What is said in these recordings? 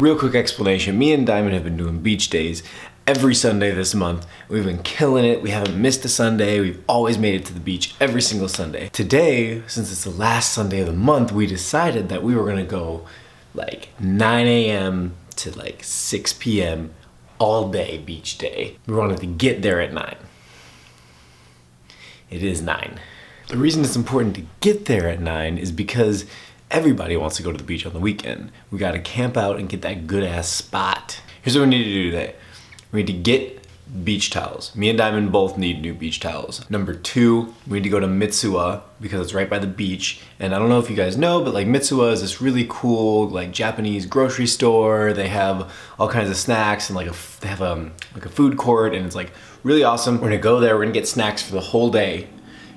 Real quick explanation, me and Diamond have been doing beach days every Sunday this month. We've been killing it. We haven't missed a Sunday. We've always made it to the beach every single Sunday. Today, since it's the last Sunday of the month, we decided that we were gonna go like 9 a.m. to like 6 p.m. all day beach day. We wanted to get there at 9. It is 9. The reason it's important to get there at 9 is because everybody wants to go to the beach on the weekend. We gotta camp out and get that good ass spot. Here's what we need to do today. We need to get beach towels. Me and Diamond both need new beach towels. Number 2, we need to go to Mitsuwa because it's right by the beach. And I don't know if you guys know, but like Mitsuwa is this really cool like Japanese grocery store. They have all kinds of snacks and they have like a food court, and it's like really awesome. We're gonna go there, we're gonna get snacks for the whole day,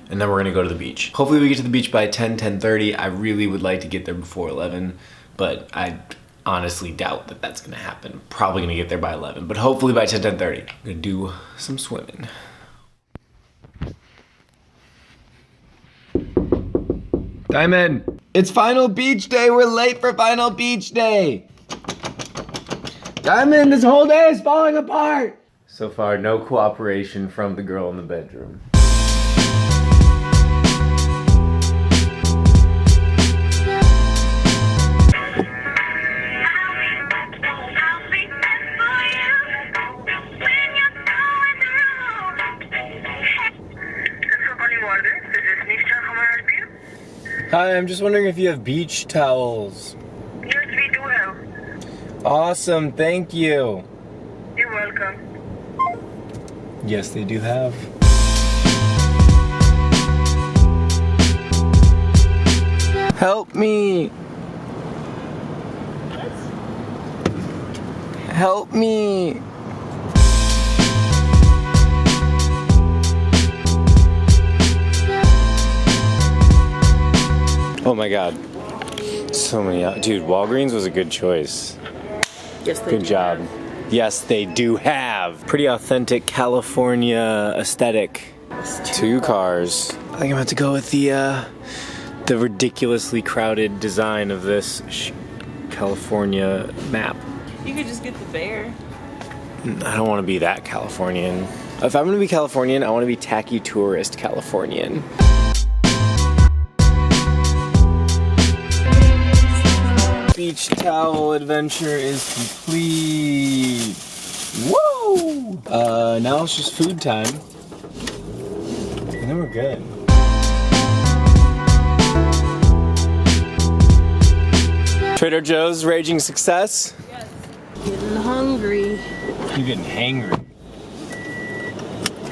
and then we're gonna go to the beach. Hopefully we get to the beach by 10:30. I really would like to get there before 11, but I honestly doubt that that's gonna happen. Probably gonna get there by 11, but hopefully by 10:30. I'm gonna do some swimming. Diamond, it's final beach day. We're late for final beach day. Diamond, this whole day is falling apart. So far, no cooperation from the girl in the bedroom. Hi, I'm just wondering if you have beach towels. Yes, we do have. Awesome, thank you. You're welcome. Yes, they do have. Help me. Help me. Oh my God, so many, dude, Walgreens was a good choice. Yes, they Good do job. have. Yes, they do have. Pretty authentic California aesthetic. 2 cars. I think I'm about to go with the ridiculously crowded design of this California map. You could just get the bear. I don't want to be that Californian. If I'm gonna be Californian, I want to be tacky tourist Californian. Beach towel adventure is complete. Woo! Now it's just food time. And then we're good. Trader Joe's raging success. Yes. Getting hungry. You're getting hangry.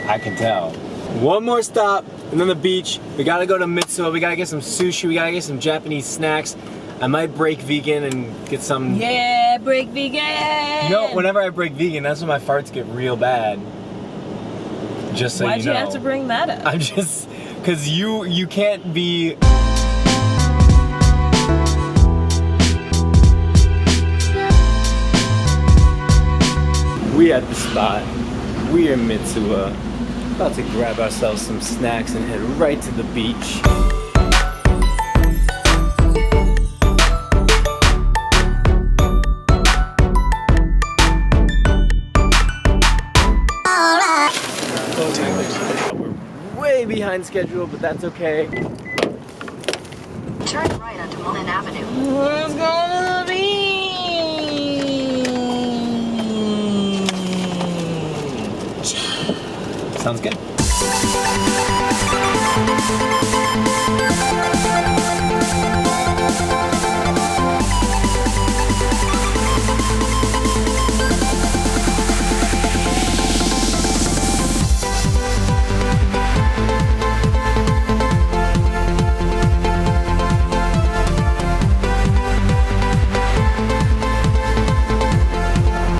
I can tell. One more stop, and then the beach. We gotta go to Mitsuwa. We gotta get some sushi. We gotta get some Japanese snacks. I might break vegan and get some. Yeah, break vegan. You know, whenever I break vegan, that's when my farts get real bad. Just so Why'd you know. you have to bring that up? I'm just, cause you can't be. We at the spot. We are Mitsuwa. About to grab ourselves some snacks and head right to the beach. Way behind schedule, but that's okay. Turn right onto Mullen Avenue. Let's go to the beach. Sounds good.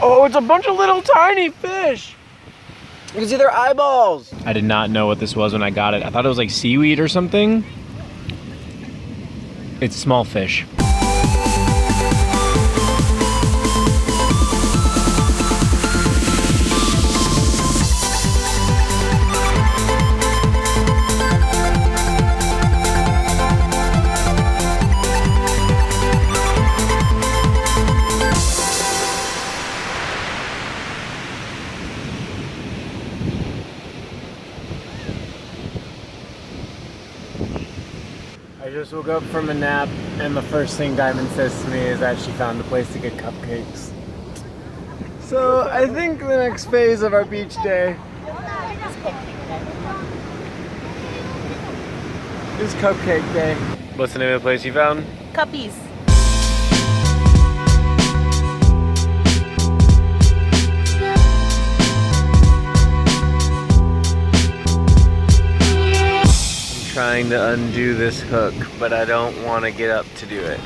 Oh, it's a bunch of little tiny fish. You can see their eyeballs. I did not know what this was when I got it. I thought it was like seaweed or something. It's small fish. Just woke up from a nap, and the first thing Diamond says to me is that she found a place to get cupcakes. So I think the next phase of our beach day is cupcake day. What's the name of the place you found? Cuppies. I'm trying to undo this hook, but I don't want to get up to do it.